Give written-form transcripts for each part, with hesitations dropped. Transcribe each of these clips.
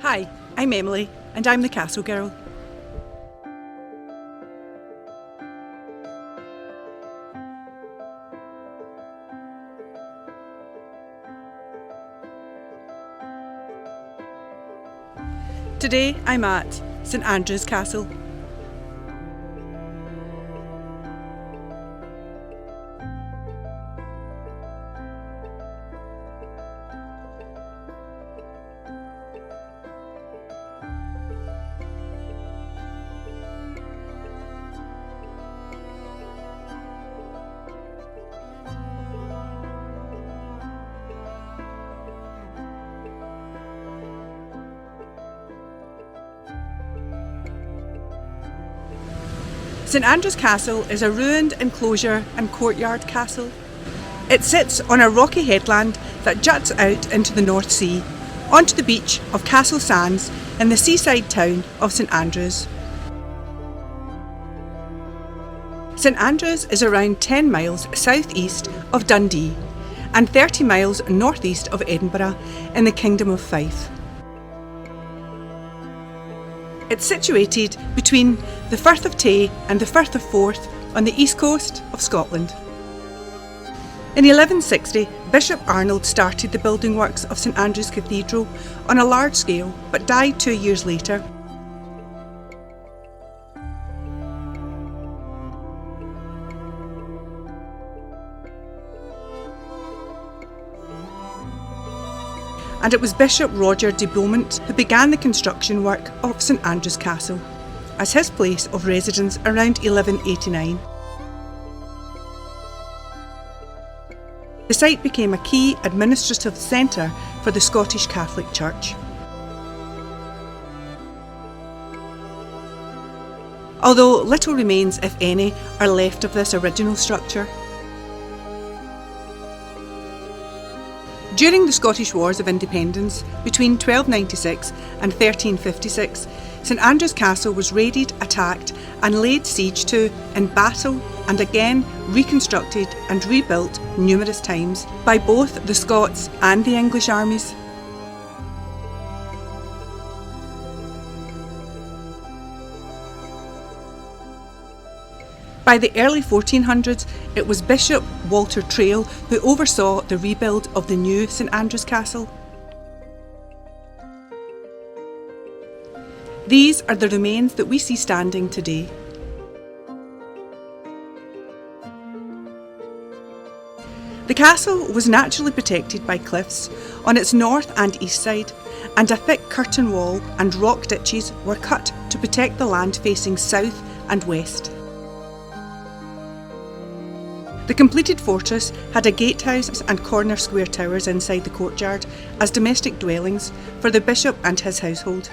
Hi, I'm Emily, and I'm the Castle Girl. Today I'm at St Andrews Castle. St Andrews Castle is a ruined enclosure and courtyard castle. It sits on a rocky headland that juts out into the North Sea, onto the beach of Castle Sands in the seaside town of St Andrews. St Andrews is around 10 miles south-east of Dundee and 30 miles north-east of Edinburgh in the Kingdom of Fife. It's situated between the Firth of Tay and the Firth of Forth on the east coast of Scotland. In 1160, Bishop Arnold started the building works of St Andrew's Cathedral on a large scale, but died 2 years later. And it was Bishop Roger de Beaumont who began the construction work of St Andrews Castle as his place of residence around 1189. The site became a key administrative centre for the Scottish Catholic Church. Although little remains, if any, are left of this original structure. During the Scottish Wars of Independence, between 1296 and 1356, St Andrews Castle was raided, attacked and laid siege to in battle and again reconstructed and rebuilt numerous times by both the Scots and the English armies. By the early 1400s, it was Bishop Walter Traill who oversaw the rebuild of the new St Andrews Castle. These are the remains that we see standing today. The castle was naturally protected by cliffs on its north and east side, and a thick curtain wall and rock ditches were cut to protect the land facing south and west. The completed fortress had a gatehouse and corner square towers inside the courtyard as domestic dwellings for the bishop and his household.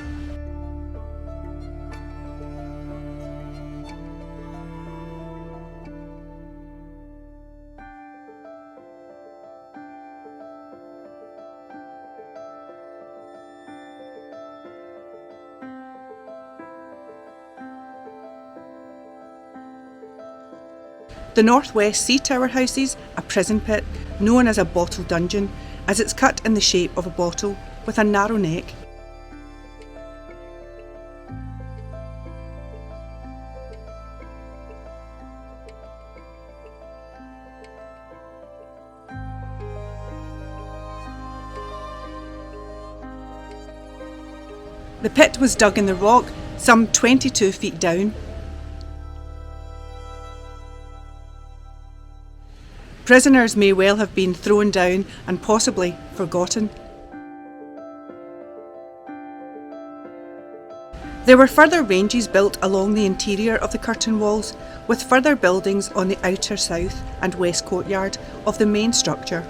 The northwest sea tower houses a prison pit known as a bottle dungeon, as it's cut in the shape of a bottle with a narrow neck. The pit was dug in the rock, some 22 feet down. Prisoners may well have been thrown down and possibly forgotten. There were further ranges built along the interior of the curtain walls, with further buildings on the outer south and west courtyard of the main structure.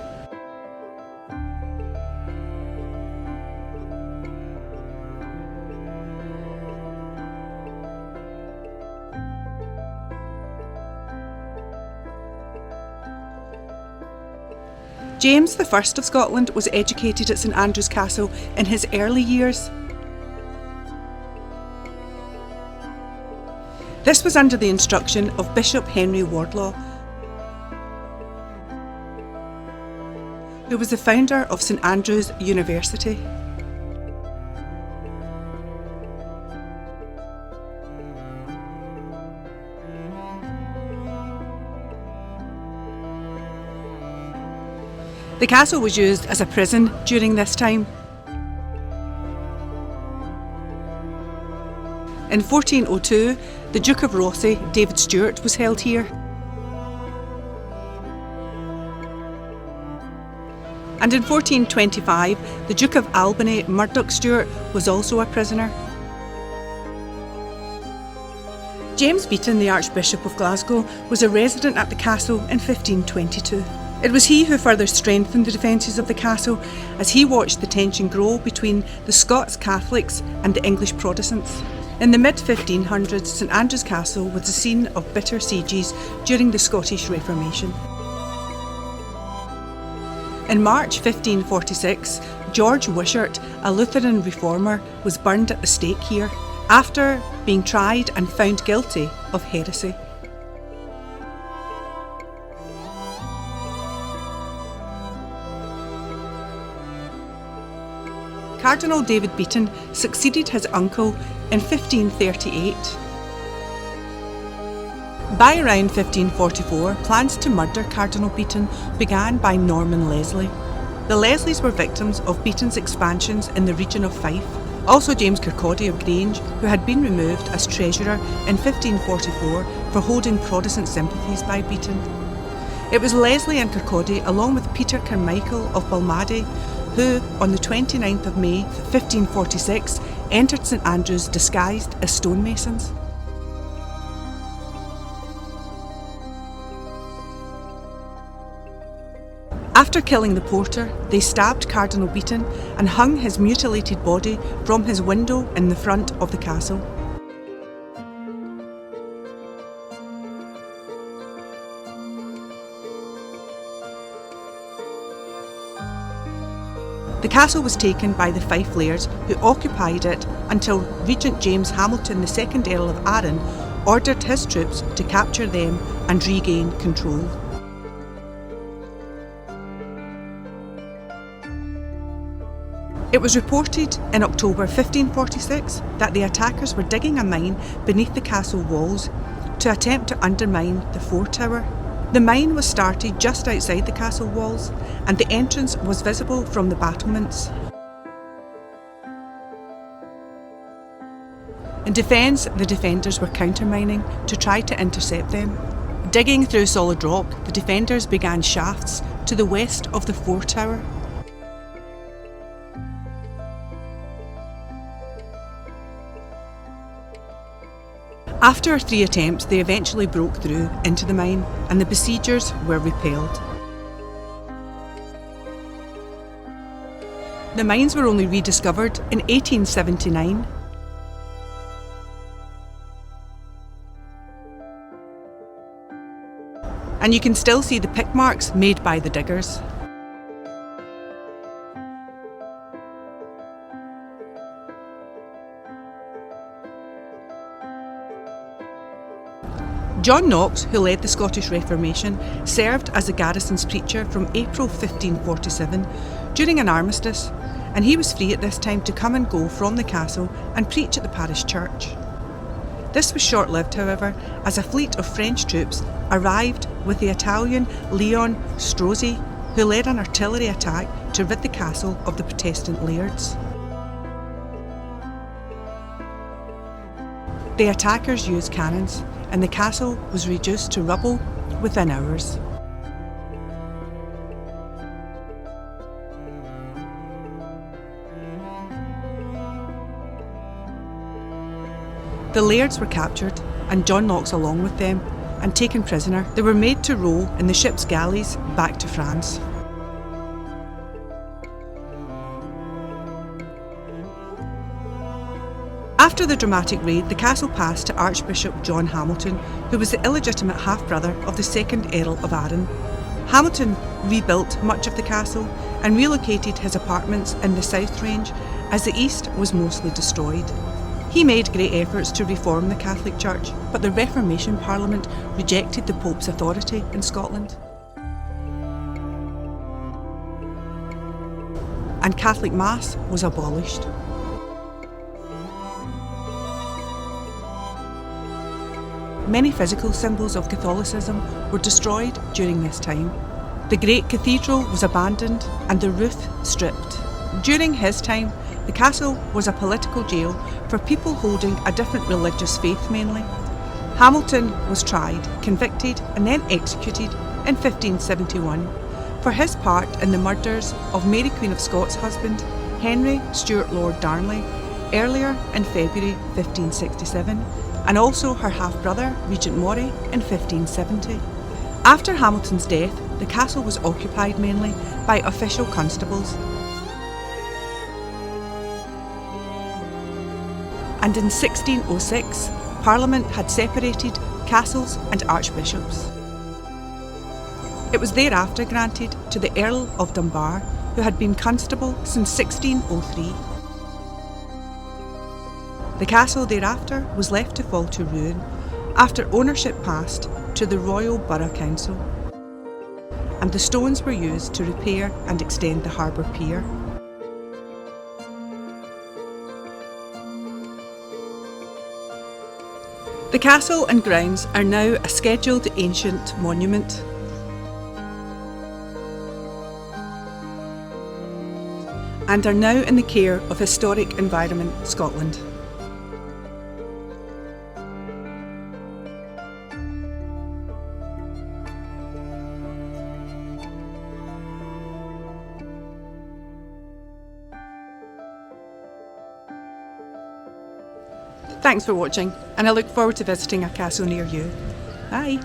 James I of Scotland was educated at St Andrews Castle in his early years. This was under the instruction of Bishop Henry Wardlaw, who was the founder of St Andrews University. The castle was used as a prison during this time. In 1402, the Duke of Rothesay, David Stewart, was held here. And in 1425, the Duke of Albany, Murdoch Stewart, was also a prisoner. James Beaton, the Archbishop of Glasgow, was a resident at the castle in 1522. It was he who further strengthened the defences of the castle as he watched the tension grow between the Scots Catholics and the English Protestants. In the mid-1500s, St Andrews Castle was the scene of bitter sieges during the Scottish Reformation. In March 1546, George Wishart, a Lutheran reformer, was burned at the stake here after being tried and found guilty of heresy. Cardinal David Beaton succeeded his uncle in 1538. By around 1544, plans to murder Cardinal Beaton began by Norman Leslie. The Leslies were victims of Beaton's expansions in the region of Fife. Also James Kirkcaldy of Grange, who had been removed as treasurer in 1544 for holding Protestant sympathies by Beaton. It was Leslie and Kirkcaldy, along with Peter Carmichael of Balmady, who, on the 29th of May 1546, entered St Andrews disguised as stonemasons. After killing the porter, they stabbed Cardinal Beaton and hung his mutilated body from his window in the front of the castle. The castle was taken by the Fife Lairds, who occupied it until Regent James Hamilton, the 2nd Earl of Arran, ordered his troops to capture them and regain control. It was reported in October 1546 that the attackers were digging a mine beneath the castle walls to attempt to undermine the fort tower. The mine was started just outside the castle walls, and the entrance was visible from the battlements. In defence, the defenders were countermining to try to intercept them. Digging through solid rock, the defenders began shafts to the west of the fort tower. After 3 attempts, they eventually broke through into the mine, and the besiegers were repelled. The mines were only rediscovered in 1879. And you can still see the pick marks made by the diggers. John Knox, who led the Scottish Reformation, served as the garrison's preacher from April 1547 during an armistice, and he was free at this time to come and go from the castle and preach at the parish church. This was short-lived, however, as a fleet of French troops arrived with the Italian Leon Strozzi, who led an artillery attack to rid the castle of the Protestant lairds. The attackers used cannons, and the castle was reduced to rubble within hours. The lairds were captured, and John Knox along with them, and taken prisoner. They were made to row in the ship's galleys back to France. After the dramatic raid, the castle passed to Archbishop John Hamilton, who was the illegitimate half-brother of the 2nd Earl of Arran. Hamilton rebuilt much of the castle and relocated his apartments in the South Range, as the East was mostly destroyed. He made great efforts to reform the Catholic Church, but the Reformation Parliament rejected the Pope's authority in Scotland. And Catholic Mass was abolished. Many physical symbols of Catholicism were destroyed during this time. The The great cathedral was abandoned and the roof stripped. During his time, the castle was a political jail for people holding a different religious faith mainly. Hamilton was tried, convicted and then executed in 1571 for his part in the murders of Mary Queen of Scots' husband, Henry Stuart Lord Darnley, earlier in February 1567, and also her half-brother, Regent Moray, in 1570. After Hamilton's death, the castle was occupied mainly by official constables. And in 1606, Parliament had separated castles and archbishops. It was thereafter granted to the Earl of Dunbar, who had been constable since 1603. The castle thereafter was left to fall to ruin after ownership passed to the Royal Borough Council, and the stones were used to repair and extend the harbour pier. The castle and grounds are now a scheduled ancient monument. And are now in the care of Historic Environment Scotland. Thanks for watching, and I look forward to visiting a castle near you. Bye!